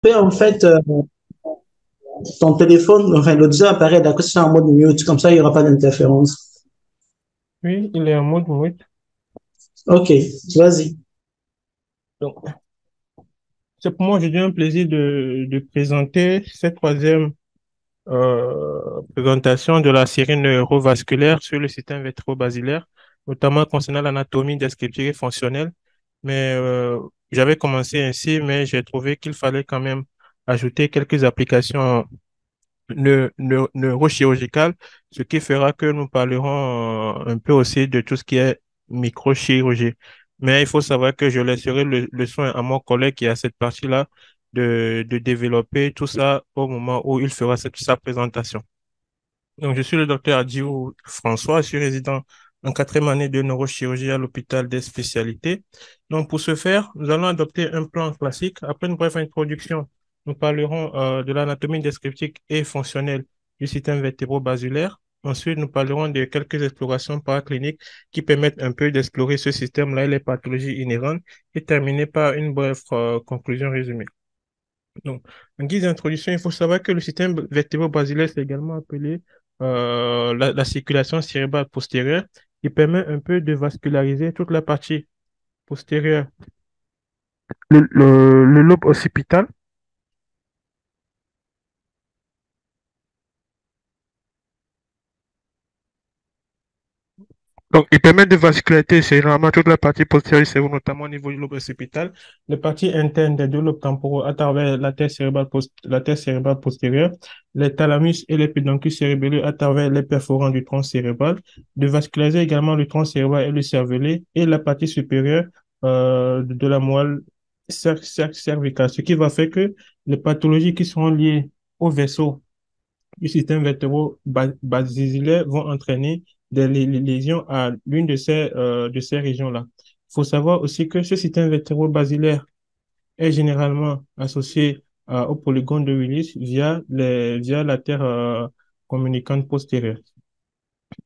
fais en fait ton téléphone, enfin l'auditeur apparaît d'accord, c'est en mode mute, comme ça il n'y aura pas d'interférence. Oui, il est en mode mute. Ok, vas-y. Donc, c'est pour moi aujourd'hui un plaisir de présenter cette troisième présentation de la série neurovasculaire sur le système vétérobasilaire, notamment concernant l'anatomie descriptive et fonctionnelle. Mais j'avais commencé ainsi, mais j'ai trouvé qu'il fallait quand même ajouter quelques applications neurochirurgicales, ce qui fera que nous parlerons un peu aussi de tout ce qui est microchirurgie. Mais il faut savoir que je laisserai le soin à mon collègue qui a cette partie-là de développer tout ça au moment où il fera sa présentation. Donc, je suis le docteur Adjou François, je suis résident en quatrième année de neurochirurgie à l'hôpital des spécialités. Donc, pour ce faire, nous allons adopter un plan classique. Après une brève introduction, nous parlerons de l'anatomie descriptive et fonctionnelle du système vertébro-basulaire. Ensuite, nous parlerons de quelques explorations paracliniques qui permettent un peu d'explorer ce système-là et les pathologies inhérentes et terminer par une brève conclusion résumée. Donc, en guise d'introduction, il faut savoir que le système vertébro-basilaire, c'est également appelé la circulation cérébrale postérieure, qui permet un peu de vasculariser toute la partie postérieure, le lobe occipital. Donc, il permet de vasculariser généralement toute la partie postérieure du cerveau, notamment au niveau du lobe occipital, les parties internes des deux lobes temporaux à travers la terre cérébrale postérieure, les thalamus et les pédoncules cérébelleux à travers les perforants du tronc cérébral, de vasculariser également le tronc cérébral et le cervelet et la partie supérieure de la moelle cervicale, ce qui va faire que les pathologies qui sont liées au vaisseau du système vétéro-basilaire vont entraîner des lésions à l'une de ces régions-là. Il faut savoir aussi que ce système vétéro-basilaire est généralement associé au polygone de Willis via la terre communicante postérieure.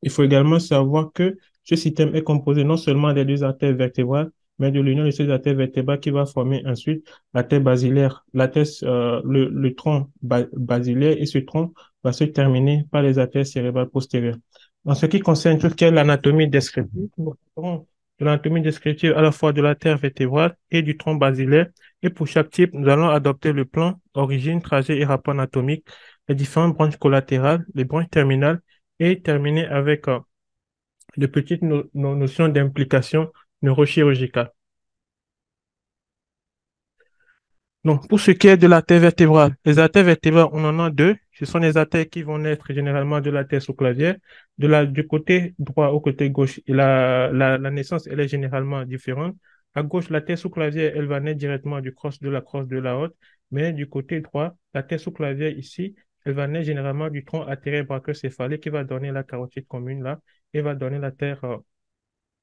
Il faut également savoir que ce système est composé non seulement des deux artères vertébrales, mais de l'union de ces artères vertébrales qui va former ensuite l'artère basilaire, le tronc basilaire, et ce tronc va se terminer par les artères cérébrales postérieures. En ce qui concerne tout ce qui est l'anatomie descriptive, nous parlerons de l'anatomie descriptive à la fois de l'artère vertébrale et du tronc basilaire. Et pour chaque type, nous allons adopter le plan, origine, trajet et rapport anatomique, les différentes branches collatérales, les branches terminales et terminer avec de petites notions d'implication neurochirurgicale. Donc, pour ce qui est de l'artère vertébrale, les artères vertébrales, on en a deux. Ce sont les artères qui vont naître généralement de l'artère sous-clavière, du côté droit au côté gauche. Et la naissance, elle est généralement différente. À gauche, l'artère sous-clavière, elle va naître directement de la crosse de la haute, mais du côté droit, l'artère sous-clavière ici, elle va naître généralement du tronc artériel brachio-céphalique qui va donner la carotide commune là et va donner l'artère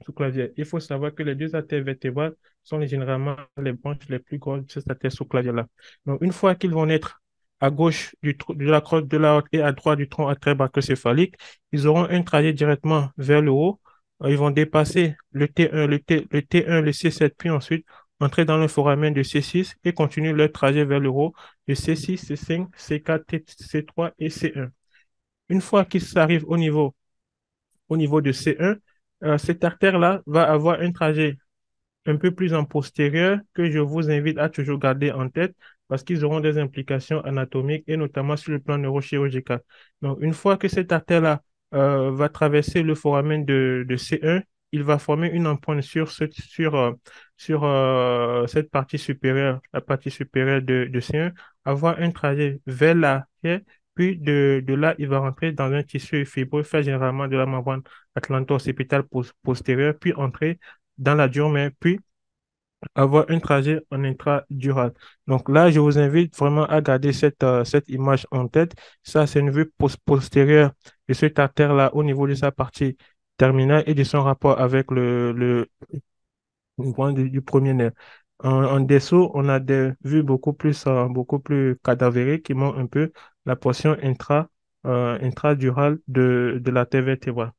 sous-clavière. Il faut savoir que les deux artères vertébrales sont généralement les branches les plus grosses de cette artère sous-clavière-là. Donc, une fois qu'ils vont naître à gauche de la crosse de la haute et à droite du tronc artère brachio-céphalique, ils auront un trajet directement vers le haut. Ils vont dépasser le T1, le T1, le C7, puis ensuite entrer dans le foramen de C6 et continuer leur trajet vers le haut de C6, C5, C4, C3 et C1. Une fois qu'ils arrivent au niveau de C1, cette artère-là va avoir un trajet un peu plus en postérieur que je vous invite à toujours garder en tête parce qu'ils auront des implications anatomiques et notamment sur le plan neurochirurgical. Donc, une fois que cette artère-là va traverser le foramen de C1, il va former une empreinte sur cette partie supérieure, la partie supérieure de C1, avoir un trajet vers l'arrière, puis de là, il va rentrer dans un tissu fibreux fait généralement de la membrane atlanto-occipitale postérieure, puis entrer dans la dure, puis avoir un trajet en intradural. Donc là, je vous invite vraiment à garder cette image en tête. Ça, c'est une vue postérieure de cette artère-là au niveau de sa partie terminale et de son rapport avec le point du premier nerf. En dessous, on a des vues beaucoup plus cadavériques qui montrent un peu la portion intradurale de l'artère vertébrale.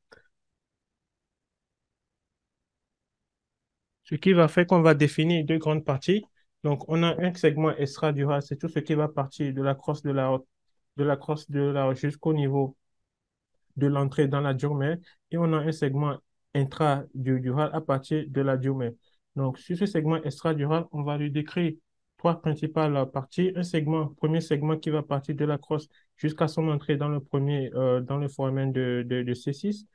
Ce qui va faire qu'on va définir deux grandes parties. Donc, on a un segment extradural, c'est tout ce qui va partir de la crosse de la jusqu'au niveau de l'entrée dans la durée et on a un segment intradural à partir de la durée. Donc, sur ce segment extradural, on va lui décrire trois principales parties. Premier segment qui va partir de la crosse jusqu'à son entrée dans dans le foramen de C6.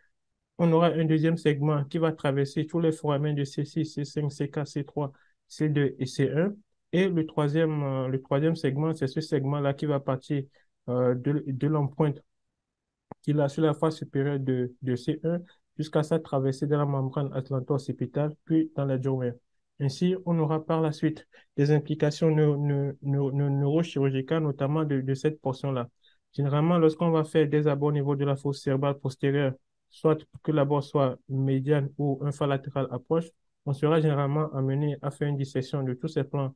On aura un deuxième segment qui va traverser tous les foramens de C6, C5, C4, C3, C2 et C1. Et le troisième segment, c'est ce segment-là qui va partir de l'empreinte qu'il a sur la face supérieure de C1 jusqu'à sa traversée de la membrane atlanto-occipitale, puis dans la durée. Ainsi, on aura par la suite des implications neurochirurgicales, notamment de cette portion-là. Généralement, lorsqu'on va faire des abords au niveau de la fosse cérébrale postérieure, soit que l'abord soit médiane ou un phare latéral approche, on sera généralement amené à faire une dissection de tous ces plans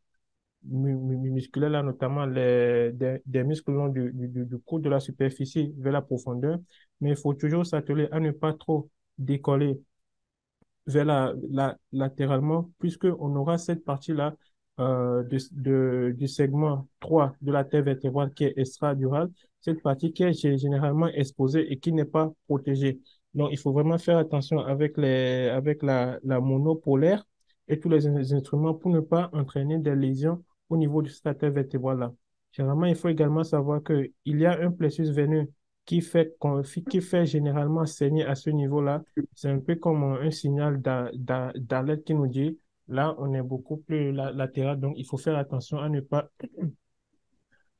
musculaires, là, notamment des muscles long du cou de la superficie vers la profondeur. Mais il faut toujours s'atteler à ne pas trop décoller vers latéralement, puisqu'on aura cette partie-là du segment 3 de la terre vertébrale qui est extradurale, cette partie qui est généralement exposée et qui n'est pas protégée. Donc, il faut vraiment faire attention avec la monopolaire et tous les instruments pour ne pas entraîner des lésions au niveau de cette terre vertébrale-là. Généralement, il faut également savoir qu'il y a un plexus veineux qui fait généralement saigner à ce niveau-là. C'est un peu comme un signal d'alerte qui nous dit, là, on est beaucoup plus latéral, donc il faut faire attention à ne pas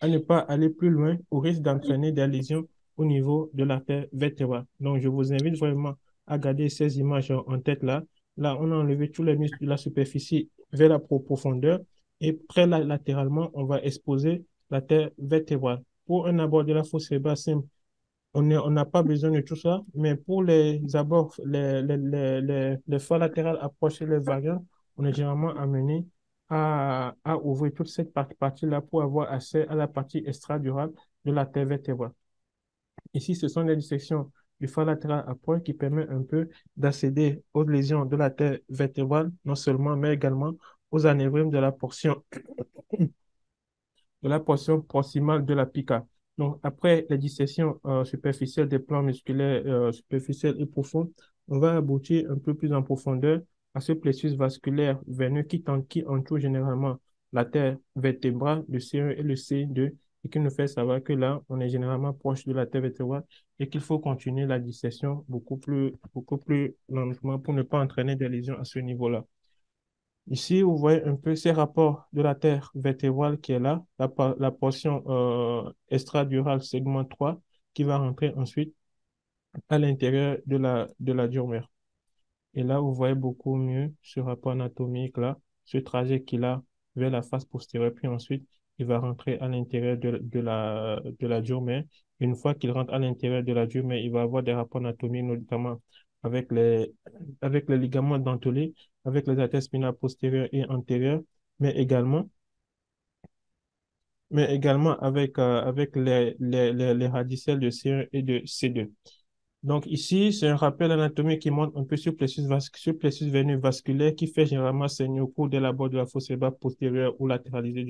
aller plus loin au risque d'entraîner des lésions au niveau de l'artère vertébrale. Donc, je vous invite vraiment à garder ces images en tête là. Là, on a enlevé tous les muscles de la superficie vers la profondeur et latéralement, on va exposer l'artère vertébrale. Pour un abord de la fosse cérébrale simple, on n'a pas besoin de tout ça, mais pour les abords, les fois latérales approchées, les variantes, on est généralement amené à ouvrir toute cette partie-là pour avoir accès à la partie extradurale de la terre vertébrale. Ici, ce sont les dissections du fa latéral approche qui permettent un peu d'accéder aux lésions de la terre vertébrale, non seulement, mais également aux anévrismes de la portion proximale de la pica. Donc, après les dissections superficielles des plans musculaires superficiels et profonds, on va aboutir un peu plus en profondeur à ce plexus vasculaire veineux qui entoure généralement la terre vertébrale, le C1 et le C2, et qui nous fait savoir que là, on est généralement proche de la terre vertébrale et qu'il faut continuer la dissection beaucoup plus lentement pour ne pas entraîner des lésions à ce niveau-là. Ici, vous voyez un peu ces rapports de la terre vertébrale qui est là, la portion extradurale segment 3 qui va rentrer ensuite à l'intérieur de la durmère. Et là, vous voyez beaucoup mieux ce rapport anatomique là, ce trajet qu'il a vers la face postérieure, puis ensuite, il va rentrer à l'intérieur de la durmère. Une fois qu'il rentre à l'intérieur de la durmère, il va avoir des rapports anatomiques, notamment avec avec les ligaments dentelés, avec les artères spinales postérieures et antérieures, mais également, mais également avec les radicelles de C1 et de C2. Donc ici, c'est un rappel anatomique qui montre un peu ce plexus veineux vasculaire qui fait généralement saigner au cours de la bord de la fosse cérébrale postérieure ou latéralisée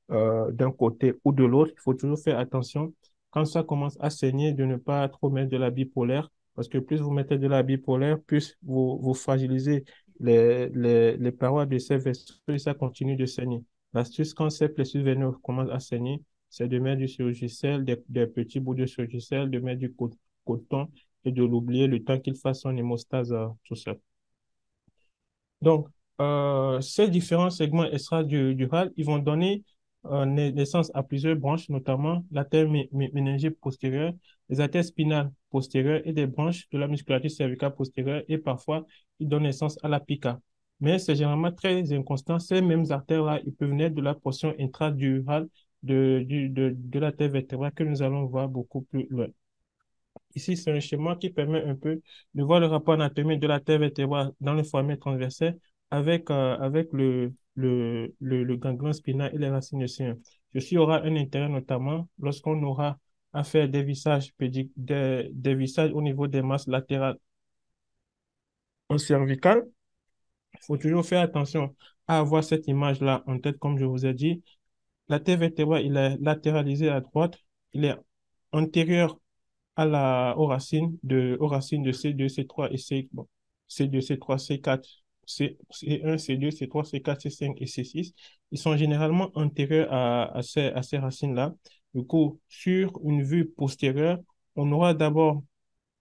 d'un côté ou de l'autre. Il faut toujours faire attention quand ça commence à saigner de ne pas trop mettre de la bipolaire parce que plus vous mettez de la bipolaire, plus vous fragilisez les parois de ces vaisseaux et ça continue de saigner. L'astuce quand ces plexus veineux commencent à saigner, c'est de mettre du surgicel, des petits bouts de surgicel, de mettre du coton et de l'oublier le temps qu'il fasse son hémostase tout seul. Donc, ces différents segments extradurales, ils vont donner naissance à plusieurs branches, notamment l'artère méningique postérieure, les artères spinales postérieures et des branches de la musculature cervicale postérieure et parfois ils donnent naissance à la pica. Mais c'est généralement très inconstant. Ces mêmes artères-là, ils peuvent naître de la portion intradurale de la terre vertébrale que nous allons voir beaucoup plus loin. Ici, c'est un schéma qui permet un peu de voir le rapport anatomique de la terre vertébrale dans le foramen transverse avec le ganglion spinal et les racines de sien. Ceci aura un intérêt notamment lorsqu'on aura à faire des des vissages au niveau des masses latérales en cervical. Il faut toujours faire attention à avoir cette image-là en tête, comme je vous ai dit. La terre vertébrale, il est latéralisé à droite, il est antérieur aux racines de C2, C3 et bon, C2, C3, C4, C1, C2, C3, C4, C5 et C6. Ils sont généralement antérieurs à ces racines-là. Du coup, sur une vue postérieure, on aura d'abord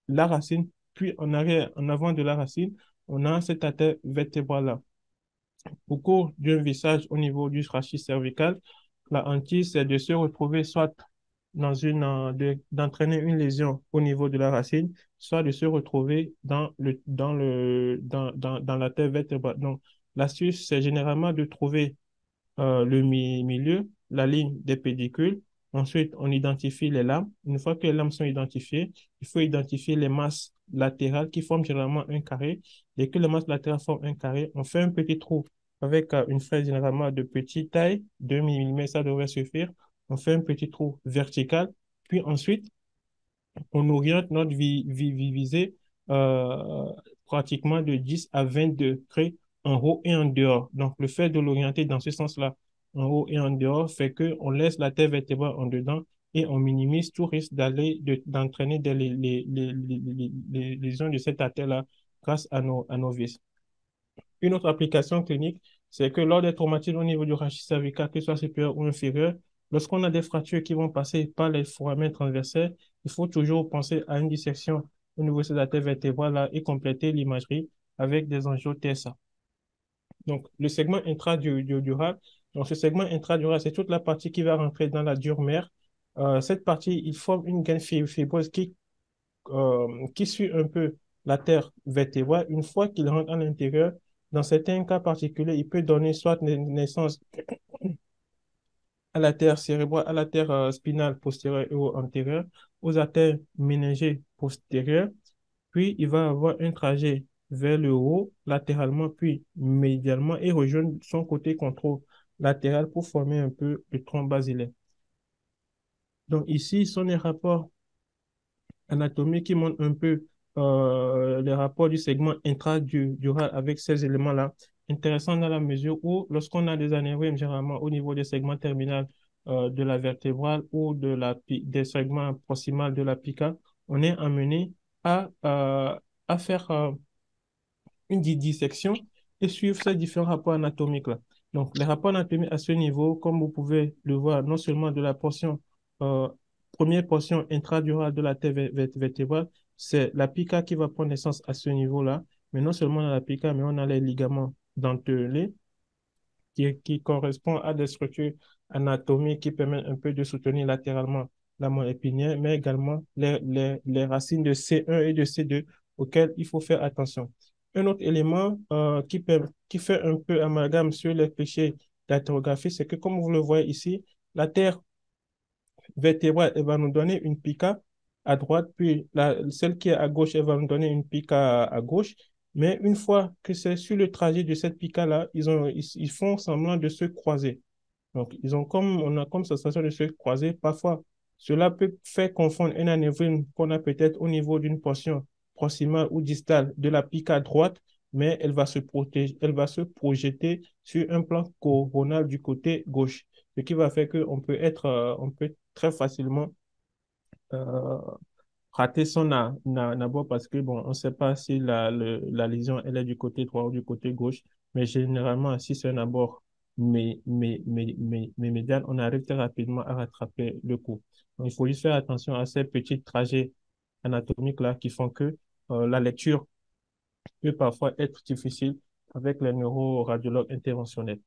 la racine, puis en arrière, en avant de la racine, on a cette artère vertébrale-là. Au cours d'un vissage au niveau du rachis cervical, la hantise, c'est de se retrouver soit d'entraîner une lésion au niveau de la racine, soit de se retrouver dans la terre vertébrale. Donc, l'astuce, c'est généralement de trouver milieu, la ligne des pédicules. Ensuite, on identifie les lames. Une fois que les lames sont identifiées, il faut identifier les masses latérales qui forment généralement un carré. Dès que les masses latérales forment un carré, on fait un petit trou avec une fraise généralement de petite taille, 2 mm, ça devrait suffire. On fait un petit trou vertical. Puis ensuite, on oriente notre visée euh, pratiquement de 10 à 20 degrés en haut et en dehors. Donc, le fait de l'orienter dans ce sens-là, en haut et en dehors, fait qu'on laisse la terre vertébrale en dedans et on minimise tout risque d'entraîner les lésions de cette artère-là grâce à nos vis. Une autre application clinique, c'est que lors des traumatismes au niveau du rachis cervical, que ce soit supérieur ou inférieur, lorsqu'on a des fractures qui vont passer par les foramens transversaires, il faut toujours penser à une dissection au niveau de ces artères vertébrales et compléter l'imagerie avec des angios TSA. Donc, le segment intradural, donc ce segment intradural, c'est toute la partie qui va rentrer dans la dure mère. Cette partie, il forme une gaine fibreuse qui suit un peu la terre vertébrale. Une fois qu'il rentre à l'intérieur, dans certains cas particuliers, il peut donner soit naissance à la terre cérébrale, à la terre spinale postérieure ou antérieure, aux artères méningées postérieures. Puis, il va avoir un trajet vers le haut, latéralement, puis médialement, et rejoindre son côté contrôle latéral pour former un peu le tronc basilaire. Donc, ici, sont les rapports anatomie qui montre un peu les rapports du segment intradural avec ces éléments-là. Intéressant dans la mesure où, lorsqu'on a des anévrismes, généralement au niveau des segments terminaux de la vertébrale ou des segments proximaux de la pica, on est amené à faire une dissection et suivre ces différents rapports anatomiques-là. Donc, les rapports anatomiques à ce niveau, comme vous pouvez le voir, non seulement de la portion, euh, première portion intradurale de la terre vertébrale, c'est la pica qui va prendre naissance à ce niveau-là, mais non seulement dans la pica, mais on a les ligaments dentelés qui correspond à des structures anatomiques qui permettent un peu de soutenir latéralement la moelle épinière, mais également les racines de C1 et de C2 auxquelles il faut faire attention. Un autre élément qui fait un peu amalgame sur les clichés d'interrographie, c'est que comme vous le voyez ici, la terre vertébrale, elle va nous donner une pica à droite, puis celle qui est à gauche, elle va nous donner une pica à gauche. Mais une fois que c'est sur le trajet de cette pica-là, ils font semblant de se croiser. Donc, on a comme sensation de se croiser. Parfois, cela peut faire confondre un anévrisme qu'on a peut-être au niveau d'une portion proximale ou distale de la pica droite, mais elle va se projeter sur un plan coronal du côté gauche, ce qui va faire on peut très facilement euh, rater son abord parce que, bon, on ne sait pas si la lésion, elle est du côté droit ou du côté gauche, mais généralement, si c'est un abord médial, on arrive très rapidement à rattraper le coup. Donc, il faut juste faire attention à ces petits trajets anatomiques-là qui font que la lecture peut parfois être difficile avec les neuroradiologues interventionnels.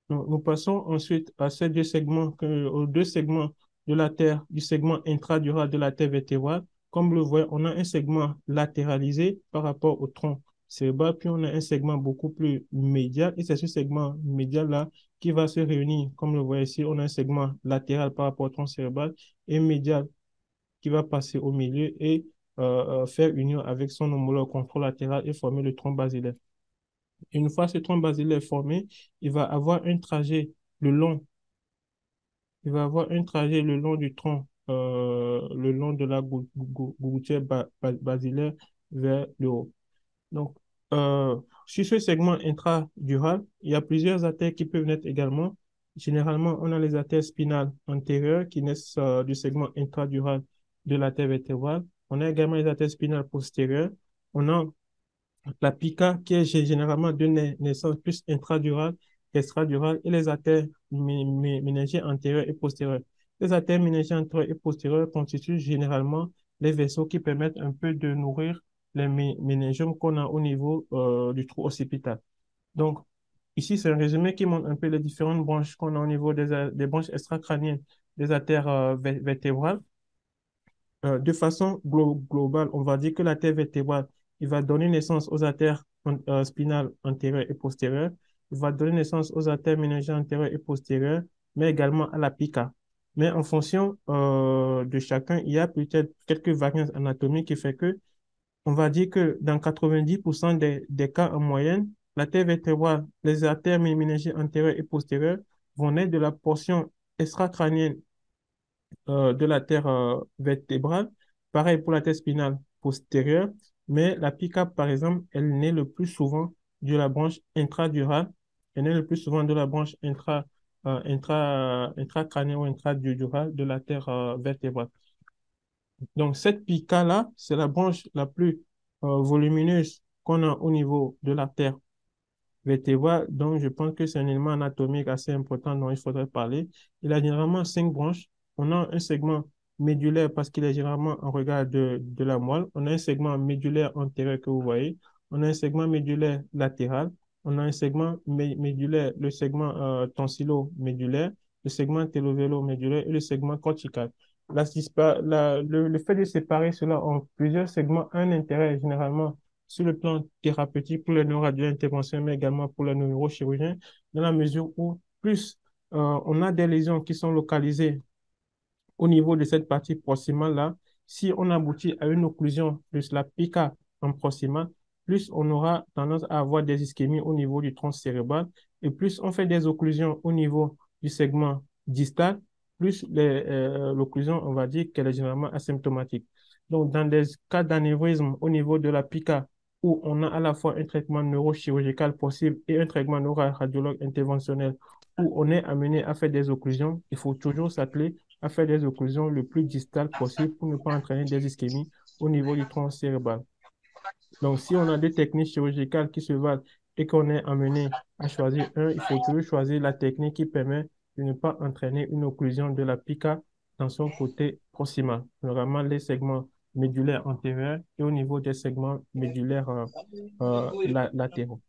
Nous passons ensuite à ces aux deux segments de la terre, du segment intradural de la terre vertébrale. Comme vous le voyez, on a un segment latéralisé par rapport au tronc cérébral, puis on a un segment beaucoup plus médial, et c'est ce segment médial-là qui va se réunir. Comme vous le voyez ici, on a un segment latéral par rapport au tronc cérébral et médial qui va passer au milieu et faire union avec son homologue contralatéral et former le tronc basilaire. Une fois ce tronc basilaire formé, il va avoir un trajet le long, il va avoir un trajet le long du tronc, le long de la gouttière basilaire vers le haut. Donc, sur ce segment intradural, il y a plusieurs artères qui peuvent naître également. Généralement, on a les artères spinales antérieures qui naissent du segment intradural de l'artère vertébrale. On a également les artères spinales postérieures. On a la pica qui est généralement de naissance plus intradurale qu'extradurale et les artères méningées antérieures et postérieures. Les artères méningées antérieures et postérieures constituent généralement les vaisseaux qui permettent un peu de nourrir les méningiums qu'on a au niveau du trou occipital. Donc, ici, c'est un résumé qui montre un peu les différentes branches qu'on a au niveau des branches extracrâniennes des artères vertébrales. De façon globale, on va dire que l'artère vertébrale, il va donner naissance aux artères spinales antérieures et postérieures, il va donner naissance aux artères méningées antérieures et postérieures, mais également à la pica. Mais en fonction de chacun, il y a peut-être quelques variances anatomiques qui fait que, on va dire que dans 90% des cas en moyenne, l'artère vertébrale, les artères méningées antérieures et postérieures vont naître de la portion extracrânienne de la terre vertébrale. Pareil pour la terre spinale postérieure, mais la pica, par exemple, elle naît le plus souvent de la branche intradurale. Elle naît le plus souvent de la branche intracrânienne ou intradurale de la terre vertébrale. Donc, cette pica-là, c'est la branche la plus volumineuse qu'on a au niveau de la terre vertébrale. Donc, je pense que c'est un élément anatomique assez important dont il faudrait parler. Il a généralement 5 branches. On a un segment médulaire parce qu'il est généralement en regard de la moelle. On a un segment médulaire antérieur que vous voyez. On a un segment médulaire latéral. On a un segment médulaire, le segment tonsillo-médulaire, le segment télovélo-médulaire et le segment cortical. Le fait de séparer cela en plusieurs segments a un intérêt généralement sur le plan thérapeutique pour les neuroradios-interventions, mais également pour les neurochirurgiens, dans la mesure où plus on a des lésions qui sont localisées au niveau de cette partie proximale-là, si on aboutit à une occlusion de la pica en proximal, plus on aura tendance à avoir des ischémies au niveau du tronc cérébral, et plus on fait des occlusions au niveau du segment distal, plus l'occlusion, on va dire qu'elle est généralement asymptomatique. Donc, dans des cas d'anévrisme au niveau de la pica, où on a à la fois un traitement neurochirurgical possible et un traitement neuroradiologue interventionnel, où on est amené à faire des occlusions, il faut toujours s'atteler à faire des occlusions le plus distales possible pour ne pas entraîner des ischémies au niveau du tronc cérébral. Donc, si on a des techniques chirurgicales qui se valent et qu'on est amené à choisir un, il faut toujours choisir la technique qui permet de ne pas entraîner une occlusion de la pica dans son côté proximal, notamment les segments médulaires antérieurs et au niveau des segments médulaires latéraux.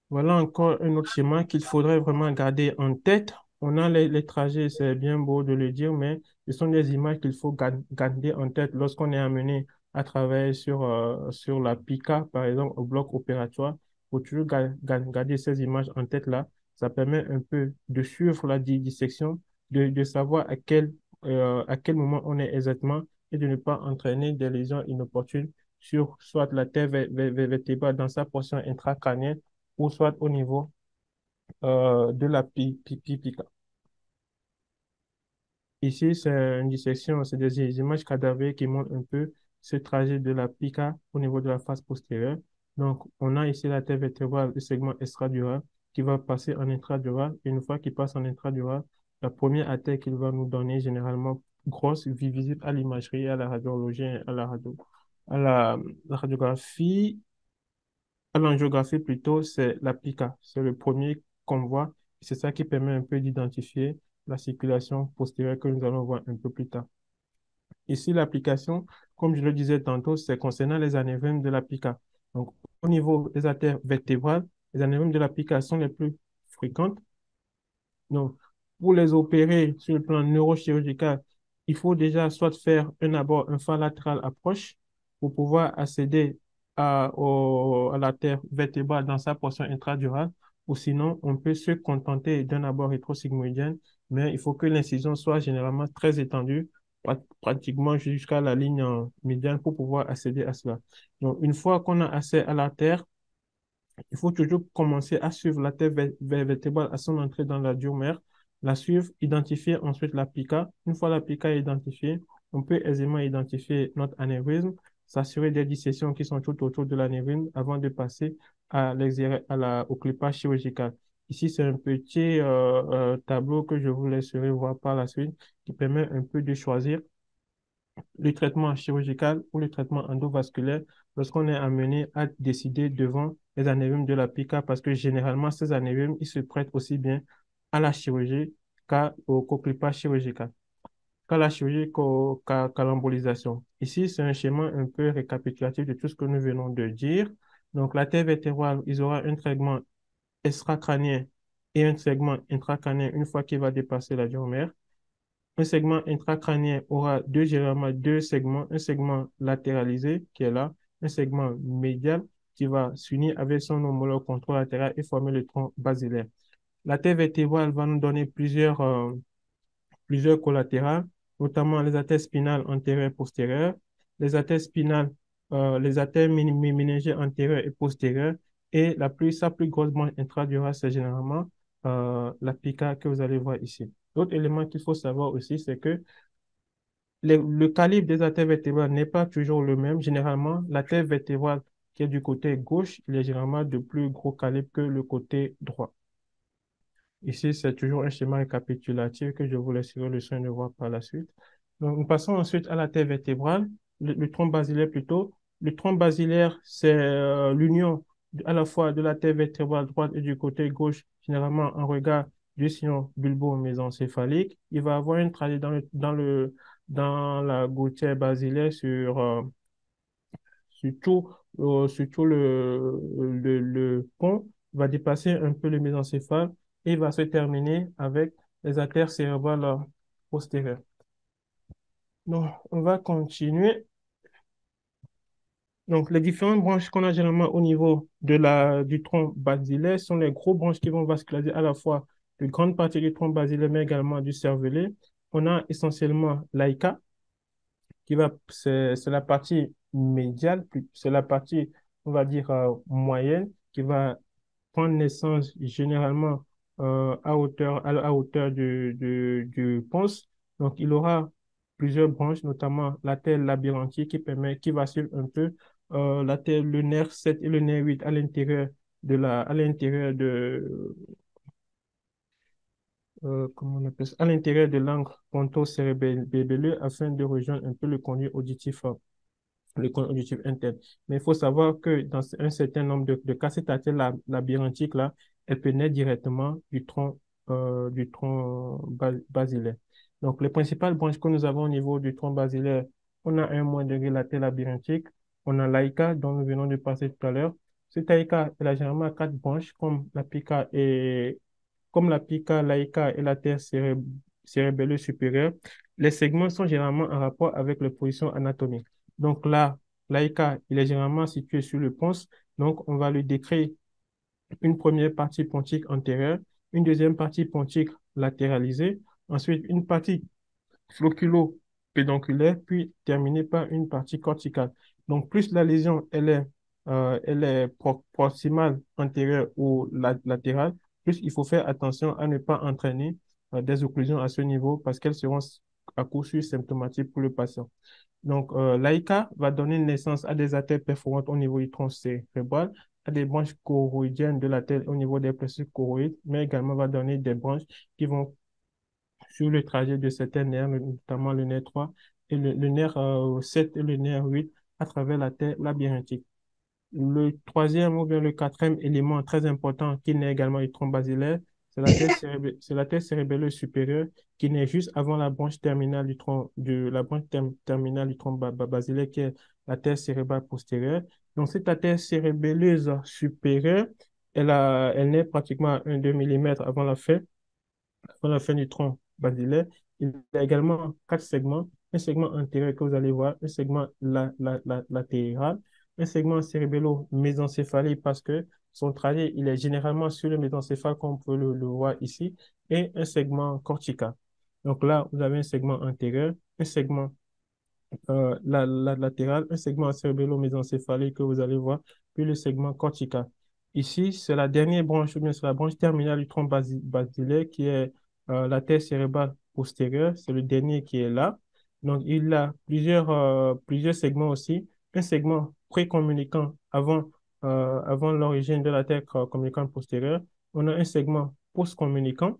Voilà encore un autre schéma qu'il faudrait vraiment garder en tête. On a les trajets, c'est bien beau de le dire, mais ce sont des images qu'il faut garder en tête lorsqu'on est amené à travailler sur la PICA, par exemple, au bloc opératoire. Il faut toujours garder ces images en tête là. Ça permet un peu de suivre la dissection, de savoir à quel moment on est exactement et de ne pas entraîner des lésions inopportunes sur soit la terre vertébrale dans sa portion intracrânienne ou soit au niveau de la pica. Ici, c'est une dissection, c'est des images cadavériques qui montrent un peu ce trajet de la pica au niveau de la face postérieure. Donc, on a ici la terre vertébrale, le segment extradural qui va passer en intradural. Et une fois qu'il passe en intradural, la première artère qu'il va nous donner, généralement grosse, visible à l'imagerie, à la radiologie, la radiographie, à l'angiographie plutôt, c'est la pica. C'est le premier qu'on voit. C'est ça qui permet un peu d'identifier la circulation postérieure que nous allons voir un peu plus tard. Ici, l'application, comme je le disais tantôt, c'est concernant les anévrismes de la pica. Donc, au niveau des artères vertébrales, les anévrismes de la pica sont les plus fréquentes. Donc, pour les opérer sur le plan neurochirurgical, il faut déjà soit faire abord un phare latéral approche pour pouvoir accéder à la terre vertébrale dans sa portion intradurale, ou sinon, on peut se contenter d'un abord rétrosigmoïdien, mais il faut que l'incision soit généralement très étendue, pratiquement jusqu'à la ligne médiane pour pouvoir accéder à cela. Donc, une fois qu'on a accès à la terre, il faut toujours commencer à suivre la terre vertébrale à son entrée dans la dure-mère, la suivre, identifier ensuite la pica. Une fois la pica identifiée, on peut aisément identifier notre anévrisme. s'assurer des dissections qui sont tout autour de l'anévrisme avant de passer au clipage chirurgical. Ici, c'est un petit tableau que je vous laisserai voir par la suite qui permet un peu de choisir le traitement chirurgical ou le traitement endovasculaire lorsqu'on est amené à décider devant les anévrismes de la pica parce que généralement, ces anévrismes, ils se prêtent aussi bien à la chirurgie qu'au clipage chirurgical, qu'à la chirurgie qu'à l'embolisation. Ici, c'est un schéma un peu récapitulatif de tout ce que nous venons de dire. Donc, la terre vertébrale, il aura un segment extracrânien et un segment intracrânien une fois qu'il va dépasser la diomère. Un segment intracrânien aura généralement deux segments, un segment latéralisé qui est là, un segment médial qui va s'unir avec son homologue contralatéral et former le tronc basilaire. La terre vertébrale va nous donner plusieurs collatérales, notamment les artères spinales antérieures et postérieures, les artères spinales, les artères méningées antérieures et postérieures, et sa plus grosse branche intradurale, c'est généralement la pica que vous allez voir ici. L'autre élément qu'il faut savoir aussi, c'est que le calibre des artères vertébrales n'est pas toujours le même. Généralement, l'artère vertébrale qui est du côté gauche, il est généralement de plus gros calibre que le côté droit. Ici, c'est toujours un schéma récapitulatif que je vous laisserai le soin de voir par la suite. Donc, nous passons ensuite à la terre vertébrale, le tronc basilaire plutôt. Le tronc basilaire, c'est l'union à la fois de la terre vertébrale droite et du côté gauche, généralement en regard du sillon bulbo-mésencéphalique. Il va avoir une trajet dans la gouttière basilaire sur tout le pont, va dépasser un peu le mésencéphale et va se terminer avec les artères cérébrales postérieures. Donc, on va continuer. Donc, les différentes branches qu'on a généralement au niveau du tronc basilaire sont les gros branches qui vont vasculariser à la fois une grande partie du tronc basilaire, mais également du cervelet. On a essentiellement l'AICA, c'est la partie médiale, c'est la partie, on va dire, moyenne, qui va prendre naissance généralement à hauteur du pons. Donc, il aura plusieurs branches, notamment la l'attelle labyrinthique qui va suivre un peu le nerf 7 et le nerf 8 comment on appelle ça, à l'intérieur de l'angle ponto-cérébelleux afin de rejoindre un peu le conduit auditif interne. Mais il faut savoir que dans un certain nombre de cas, cette artère labyrinthique-là, elle peut naître directement du tronc basilaire. Donc, les principales branches que nous avons au niveau du tronc basilaire, on a un moins degré l'artère labyrinthique, on a l'AICA dont nous venons de passer tout à l'heure. Cette AICA, elle a généralement quatre branches comme la pica, l'AICA et l'artère cérébelleuse supérieure. Les segments sont généralement en rapport avec leur position anatomique. Donc là, l'AICA, il est généralement situé sur le pons. Donc, on va lui décrire une première partie pontique antérieure, une deuxième partie pontique latéralisée, ensuite une partie floculo-pédonculaire, puis terminée par une partie corticale. Donc, plus la lésion, elle est proximale, antérieure ou latérale, plus il faut faire attention à ne pas entraîner des occlusions à ce niveau parce qu'elles seront à coup sûr symptomatiques pour le patient. Donc, l'AICA va donner naissance à des artères perforantes au niveau du tronc cérébral, à des branches choroïdiennes de la tête au niveau des plexus choroïdes, mais également va donner des branches qui vont sur le trajet de certains nerfs, notamment le nerf 3 et le nerf 7 et le nerf 8 à travers la terre labyrinthique. Le troisième ou bien le quatrième élément très important qui naît également du tronc basilaire, c'est la tête cérébelleuse supérieure qui naît juste avant la branche terminale terminale du tronc basilaire qui est la tête cérébrale postérieure. Donc cette artère cérébelleuse supérieure, elle naît pratiquement à 1-2 mm avant la fin du tronc basilaire. Il y a également quatre segments. Un segment antérieur que vous allez voir, un segment latéral, un segment cérébello-mésencéphalique parce que son trajet, il est généralement sur le mésencéphale comme on peut le voir ici, et un segment cortical. Donc là, vous avez un segment antérieur, un segment latéral, un segment cérébello-mésencéphalique que vous allez voir, puis le segment cortical. Ici, c'est la dernière branche, ou bien c'est la branche terminale du tronc basilaire qui est l'artère cérébrale postérieure. C'est le dernier qui est là. Donc, il a plusieurs segments aussi. un segment précommunicant avant l'origine de la terre communicante postérieure. On a un segment postcommunicant.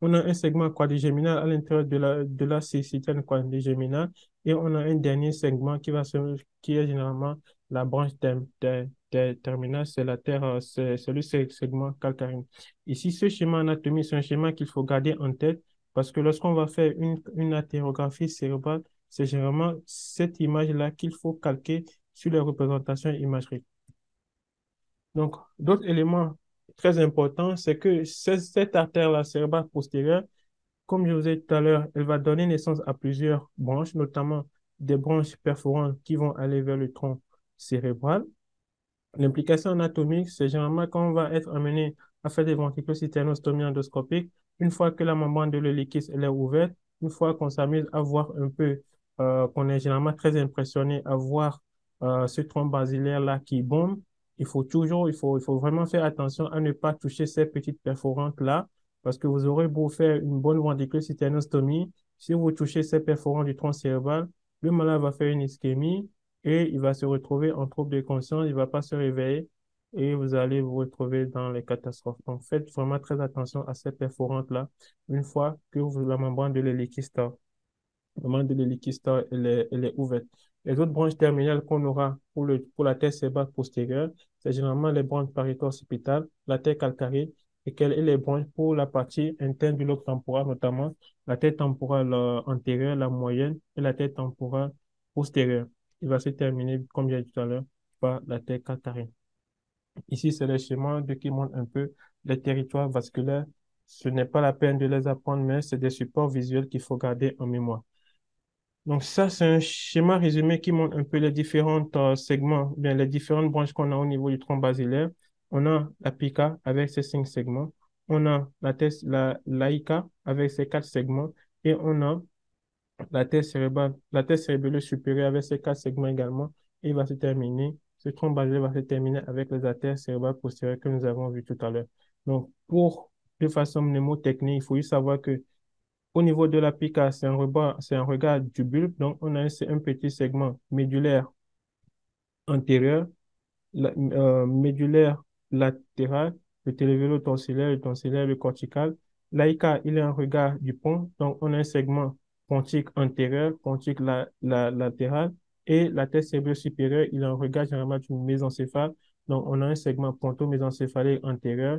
On a un segment quadrigéminal à l'intérieur de la cécitienne quadrigéminale et on a un dernier segment qui est généralement la branche terminale, c'est la terre, c'est le segment calcarine. Ici, ce schéma anatomique, c'est un schéma qu'il faut garder en tête parce que lorsqu'on va faire une artériographie cérébrale, c'est généralement cette image-là qu'il faut calquer sur les représentations imagériques. Donc, d'autres éléments très importants, c'est que cette artère-là cérébrale postérieure, comme je vous ai dit tout à l'heure, elle va donner naissance à plusieurs branches, notamment des branches perforantes qui vont aller vers le tronc cérébral. L'implication anatomique, c'est généralement quand on va être amené à faire des ventriculocytostomie endoscopique, une fois que la membrane de l'hélicis elle est ouverte, une fois qu'on s'amuse à voir un peu, qu'on est généralement très impressionné à voir ce tronc basilaire-là qui bombe, il faut vraiment faire attention à ne pas toucher ces petites perforantes-là, parce que vous aurez beau faire une bonne ventriculocytostomie, si vous touchez ces perforantes du tronc cérébral, le malade va faire une ischémie, et il va se retrouver en trouble de conscience, il ne va pas se réveiller et vous allez vous retrouver dans les catastrophes. Donc, faites vraiment très attention à ces perforantes-là une fois que la membrane de l'hélicis la membrane de l'hélicis elle est ouverte. Les autres branches terminales qu'on aura pour la terre cérébrale postérieure, c'est généralement les branches parieto-occipitales, la terre calcarée et les branches pour la partie interne du lobe temporal, notamment la tête temporale antérieure, la moyenne et la tête temporale postérieure. Il va se terminer, comme j'ai dit tout à l'heure, par la terre calcarée. Ici, c'est le schéma qui montre un peu les territoires vasculaires. Ce n'est pas la peine de les apprendre, mais c'est des supports visuels qu'il faut garder en mémoire. Donc ça, c'est un schéma résumé qui montre un peu les différents segments, bien les différentes branches qu'on a au niveau du tronc basilaire. On a la pica avec ses 5 segments. On a l'AICA avec ses 4 segments. Et on a la tête cérébrale supérieure avec ses 4 segments également. Et il va se terminer, ce tronc basilaire va se terminer avec les artères cérébrales postérieures que nous avons vues tout à l'heure. Donc, de façon mnémotechnique, il faut juste savoir que au niveau de l'apica, c'est un regard du bulbe. Donc, on a un petit segment médulaire antérieur, médulaire latéral, le télévélo-tonsillaire, le tonsillaire, le cortical. L'AICA, il est un regard du pont. Donc, on a un segment pontique antérieur, pontique latéral. Et la tête cérébrale supérieure, il a un regard généralement du mésencéphale. Donc, on a un segment ponto-mésencéphalique antérieur,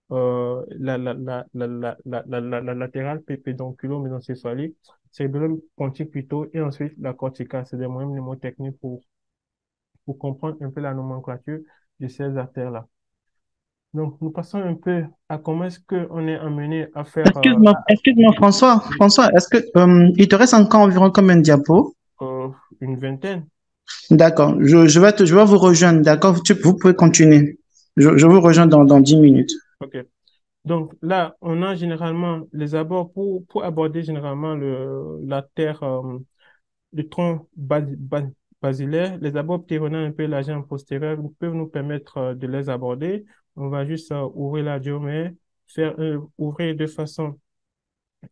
la latérale pédonculo-mésencéphalique, cérébellum pontique plutôt, et ensuite la corticale. C'est des moyens mnémotechniques pour comprendre un peu la nomenclature de ces artères-là. Donc, nous passons un peu à comment est-ce qu'on est amené à faire Excuse-moi, François. François, est-ce que il te reste encore environ combien de diapos? euh, une vingtaine. D'accord. Je vais vous rejoindre. D'accord. Vous pouvez continuer. Je vous rejoins dans 10 minutes. OK. Donc là, on a généralement les abords pour aborder généralement la terre, le tronc basilaire, les abords ptéronales un peu la jambe postérieure peuvent nous permettre de les aborder. On va juste ouvrir la diomètre, ouvrir de façon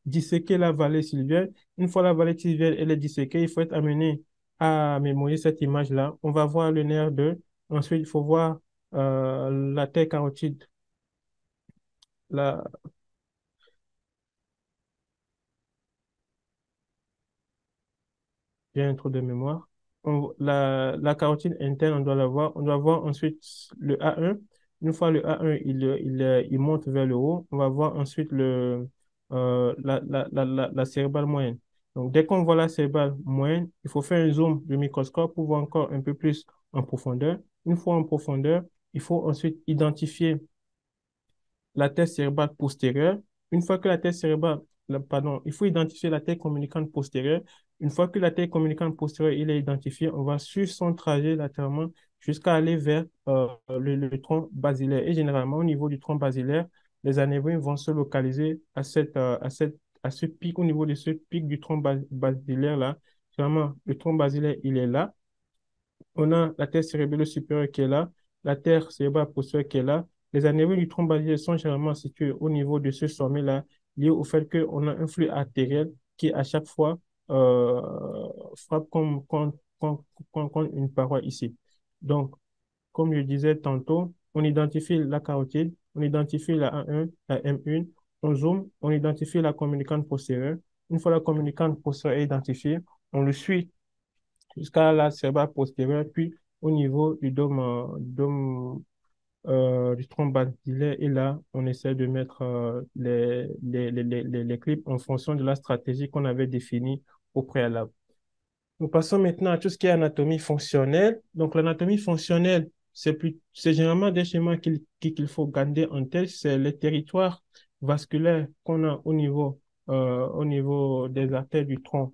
disséquer la vallée sylvienne. Une fois la vallée sylvienne elle est disséquée, il faut être amené à mémoriser cette image-là. On va voir le nerf 2. Ensuite, il faut voir la terre carotide. La, J'ai un trou de mémoire. La carotide interne, on doit la voir. On doit voir ensuite le A1. Une fois le A1, il monte vers le haut, on va voir ensuite la cérébrale moyenne. Donc, dès qu'on voit la cérébrale moyenne, il faut faire un zoom du microscope pour voir encore un peu plus en profondeur. Une fois en profondeur, il faut ensuite identifier la tête cérébrale postérieure. Une fois que la tête cérébrale, pardon, il faut identifier la tête communicante postérieure. Une fois que la tête communicante postérieure il est identifié, on va suivre son trajet latéralement jusqu'à aller vers le tronc basilaire. Et généralement, au niveau du tronc basilaire, les anévrimes vont se localiser à ce pic, au niveau de ce pic du tronc basilaire là. Généralement, le tronc basilaire, il est là. On a la terre cérébrale supérieure qui est là, la terre cérébrale postérieure qui est là. Les anévrimes du tronc basilaire sont généralement situées au niveau de ce sommet-là, lié au fait qu'on a un flux artériel qui, à chaque fois, frappe comme une paroi ici. Donc, comme je disais tantôt, on identifie la carotide, on identifie la A1, la M1, on zoome, on identifie la communicante postérieure. Une fois la communicante postérieure identifiée, on le suit jusqu'à la cérébrale postérieure, puis au niveau du tronc basilaire. Et là, on essaie de mettre les clips en fonction de la stratégie qu'on avait définie au préalable. Nous passons maintenant à tout ce qui est anatomie fonctionnelle. Donc, l'anatomie fonctionnelle, c'est généralement des schémas qu'il faut garder en tête. C'est les territoires vasculaires qu'on a au niveau des artères du tronc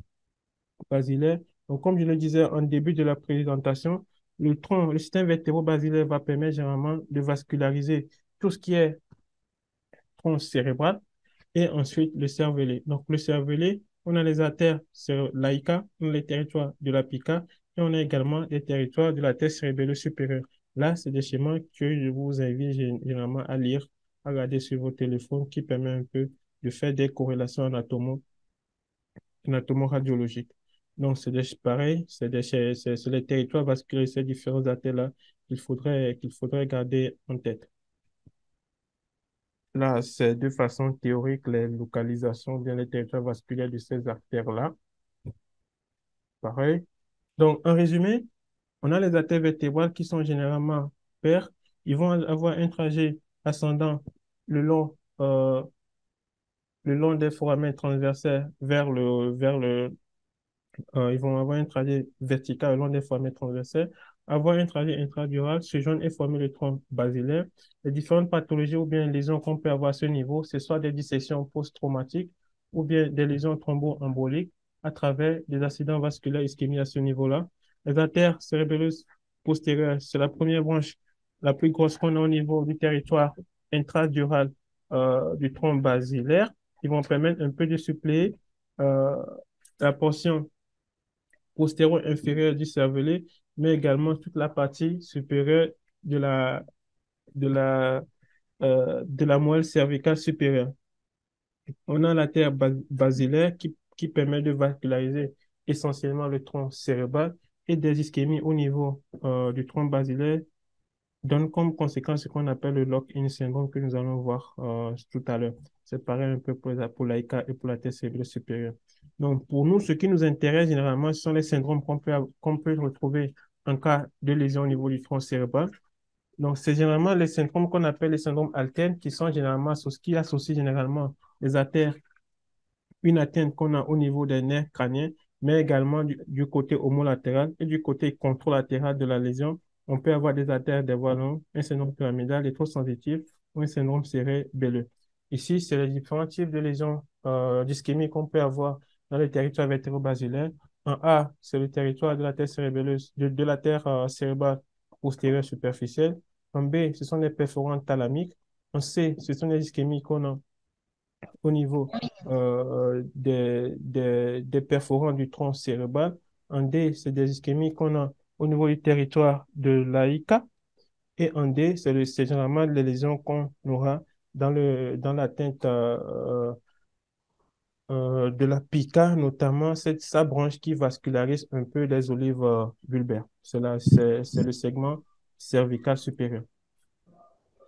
basilaire. Donc, comme je le disais en début de la présentation, le système vertébro-basilaire va permettre généralement de vasculariser tout ce qui est tronc cérébral et ensuite le cervelet. Donc, le cervelet, on a les artères laïca, on a les territoires de la pica et on a également les territoires de la tête cérébelleuse supérieure. Là, c'est des schémas que je vous invite généralement à lire, à regarder sur vos téléphones qui permet un peu de faire des corrélations anatomo-radiologiques. Donc, pareil, c'est les territoires vasculaires, ces différents artères-là qu'il faudrait garder en tête. Là, c'est de façon théorique les localisations dans les territoires vasculaires de ces artères-là. Pareil. Donc, en résumé, on a les artères vertébrales qui sont généralement paires. Ils vont avoir un trajet ascendant le long, euh, le long des foramens transversaires ils vont avoir un trajet vertical le long des foramens transversaires, avoir un trajet intradural, se joindre et former le tronc basilaire. Les différentes pathologies ou bien lésions qu'on peut avoir à ce niveau, ce soit des dissections post-traumatiques ou bien des lésions thromboemboliques à travers des accidents vasculaires ischémiques à ce niveau-là. Les artères cérébelleuses postérieures, c'est la première branche la plus grosse qu'on a au niveau du territoire intradural du tronc basilaire. Ils vont permettre un peu de suppléer euh, la portion postéro-inférieure du cervelet, mais également toute la partie supérieure de de la moelle cervicale supérieure. On a l'artère basilaire qui permet de vasculariser essentiellement le tronc cérébral et des ischémies au niveau du tronc basilaire donne comme conséquence ce qu'on appelle le lock-in syndrome que nous allons voir tout à l'heure. C'est pareil un peu pour l'AICA et pour la tête cérébrale supérieure. Donc, pour nous, ce qui nous intéresse généralement, ce sont les syndromes qu'on peut retrouver en cas de lésion au niveau du tronc cérébral. Donc, c'est généralement les syndromes qu'on appelle les syndromes alternes qui sont généralement qui associent généralement les artères une atteinte qu'on a au niveau des nerfs crâniens, mais également du côté homolatéral et du côté contralatéral de la lésion. On peut avoir des artères des voies longues, un syndrome pyramidal et trop sensitif ou un syndrome cérébelleux. Ici, c'est les différents types de lésions d'ischémie qu'on peut avoir dans le territoire vertébro-basilaire. En A, c'est le territoire de la terre cérébelleuse, de la terre cérébrale postérieure superficielle. En B, ce sont les perforantes thalamiques. En C, ce sont les ischémies qu'on a au niveau des perforants du tronc cérébral. En D, c'est des ischémies qu'on a au niveau du territoire de l'AICA. Et en D, c'est généralement les lésions qu'on aura dans l'atteinte de la pica, notamment sa branche qui vascularise un peu les olives vulvaires. C'est le segment cervical supérieur.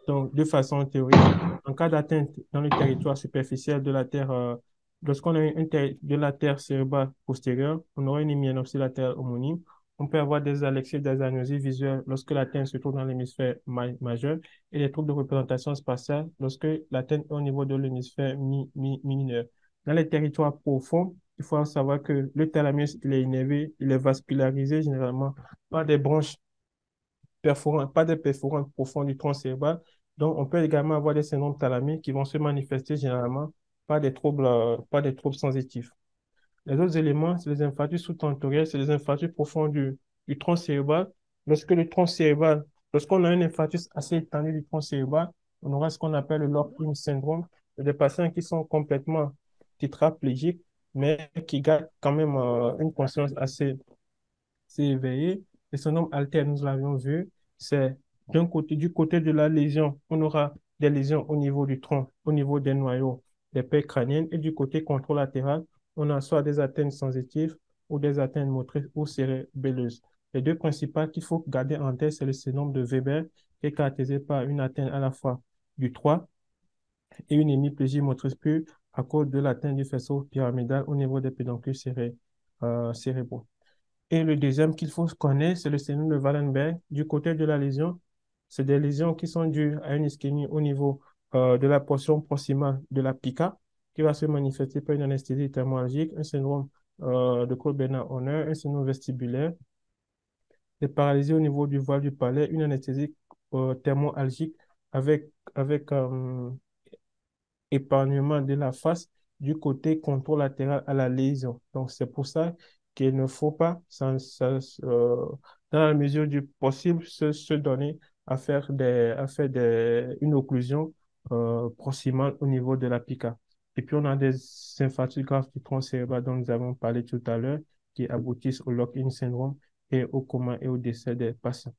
Donc, de façon théorique, en cas d'atteinte dans le territoire superficiel de la terre, lorsqu'on a de la terre cérébrale postérieure, on aura une hyménopsie latérale homonyme. On peut avoir des alexies, des agnosies visuelles lorsque l'atteinte se trouve dans l'hémisphère majeur et des troubles de représentation spatiale lorsque l'atteinte est au niveau de l'hémisphère mineur. Dans les territoires profonds, il faut savoir que le thalamus, il est innervé, il est vascularisé généralement par des branches perforantes, pas des perforantes profondes du tronc cérébral. Donc, on peut également avoir des syndromes thalamiques qui vont se manifester généralement par des troubles sensitifs. Les autres éléments, c'est les infarctus sous-tentoriels, c'est les infarctus profonds du tronc cérébral. Lorsqu'on a un infarctus assez étendu du tronc cérébral, on aura ce qu'on appelle le lock-in syndrome. C'est des patients qui sont complètement tétraplégiques, mais qui gardent quand même une conscience assez éveillée. Les syndromes alternes, nous l'avions vu, c'est du côté de la lésion, on aura des lésions au niveau du tronc, au niveau des noyaux, des paies crâniennes, et du côté contralatéral, on a soit des atteintes sensitives ou des atteintes motrices ou cérébelleuses. Les deux principales qu'il faut garder en tête, c'est le syndrome de Weber, qui est caractérisé par une atteinte à la fois du 3 et une hémiplégie motrice pure à cause de l'atteinte du faisceau pyramidal au niveau des pédoncules cérébraux. Et le deuxième qu'il faut connaître, c'est le syndrome de Wallenberg. Du côté de la lésion, c'est des lésions qui sont dues à une ischémie au niveau de la portion proximale de la pica, qui va se manifester par une anesthésie thermalgique, un syndrome de Colbert-Horner, un syndrome vestibulaire, des paralysies au niveau du voile du palais, une anesthésie thermoalgique avec, avec épargnement de la face du côté contralatéral à la lésion. Donc, c'est pour ça qu'il ne faut pas, dans la mesure du possible, se donner à faire une occlusion proximale au niveau de la pica. Et puis, on a des infarctus graves du tronc cérébral dont nous avons parlé tout à l'heure, qui aboutissent au lock-in syndrome et au coma et au décès des patients.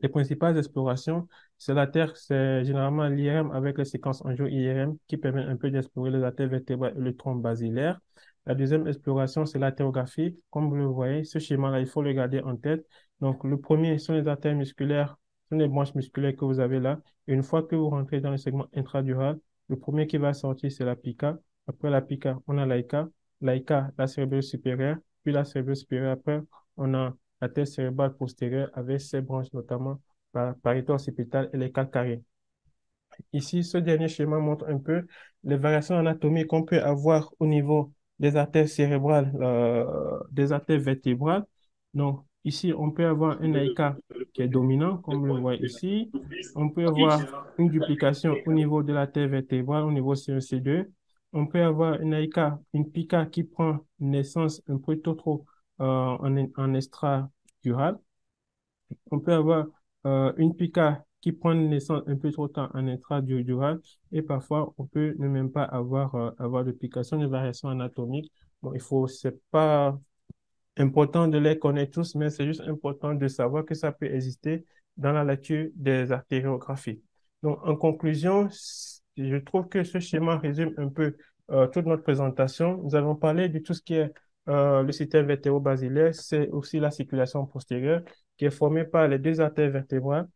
Les principales explorations, c'est la Terre, c'est généralement l'IRM avec les séquences angio-IRM qui permettent un peu d'explorer les artères vertébrales et le tronc basilaire. La deuxième exploration, c'est l'artériographie. Comme vous le voyez, ce schéma-là, il faut le garder en tête. Donc, le premier sont les artères musculaires, sont les branches musculaires que vous avez là. Et une fois que vous rentrez dans le segment intradural, le premier qui va sortir, c'est la pica. Après la pica, on a l'AICA. L'AICA, la cérébrale supérieure. Puis la cérébrale supérieure, après, on a la tête cérébrale postérieure avec ses branches, notamment la parieto occipitale et les calcaires. Ici, ce dernier schéma montre un peu les variations anatomiques qu'on peut avoir au niveau des artères cérébrales, des artères vertébrales. Donc, ici, on peut avoir un AICA qui est dominant, comme le voit ici. On peut avoir une duplication au niveau de l'artère vertébrale, au niveau CEC2. On peut avoir une AICA, une PICA qui prend naissance un peu trop en extradural. On peut avoir une pica qui prend naissance un peu trop tard en intradural et parfois on peut ne même pas avoir de pication, de variation anatomique. Bon, c'est pas important de les connaître tous, mais c'est juste important de savoir que ça peut exister dans la lecture des artériographies. Donc, en conclusion, je trouve que ce schéma résume un peu toute notre présentation. Nous avons parlé de tout ce qui est le système vertébro-basilaire, c'est aussi la circulation postérieure qui est formée par les deux artères vertébrales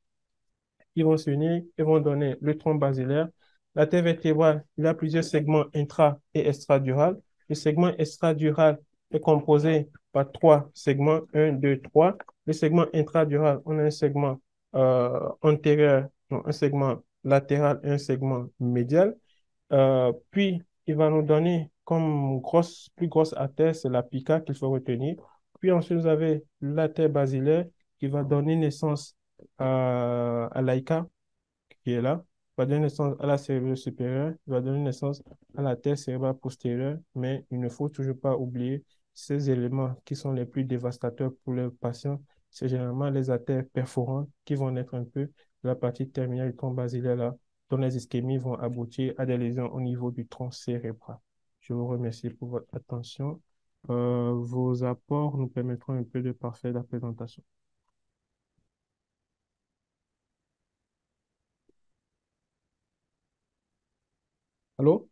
qui vont s'unir et vont donner le tronc basilaire. L'artère vertébrale, il y a plusieurs segments intra- et extradural. Le segment extradural est composé par trois segments, un, 2, 3. Le segment intradural, on a un segment antérieur, donc un segment latéral et un segment médial. Puis, il va nous donner comme plus grosse artère, c'est la pica qu'il faut retenir. Puis ensuite, vous avez l'artère basilaire qui va donner naissance à l'AICA, qui est là, va donner naissance à la cérébelle supérieure, va donner naissance à la tête cérébrale postérieure, mais il ne faut toujours pas oublier ces éléments qui sont les plus dévastateurs pour le patient. C'est généralement les artères perforantes qui vont naître un peu de la partie terminale du tronc basilaire là, dont les ischémies vont aboutir à des lésions au niveau du tronc cérébral. Je vous remercie pour votre attention. Vos apports nous permettront un peu de parfaire la présentation. Allô?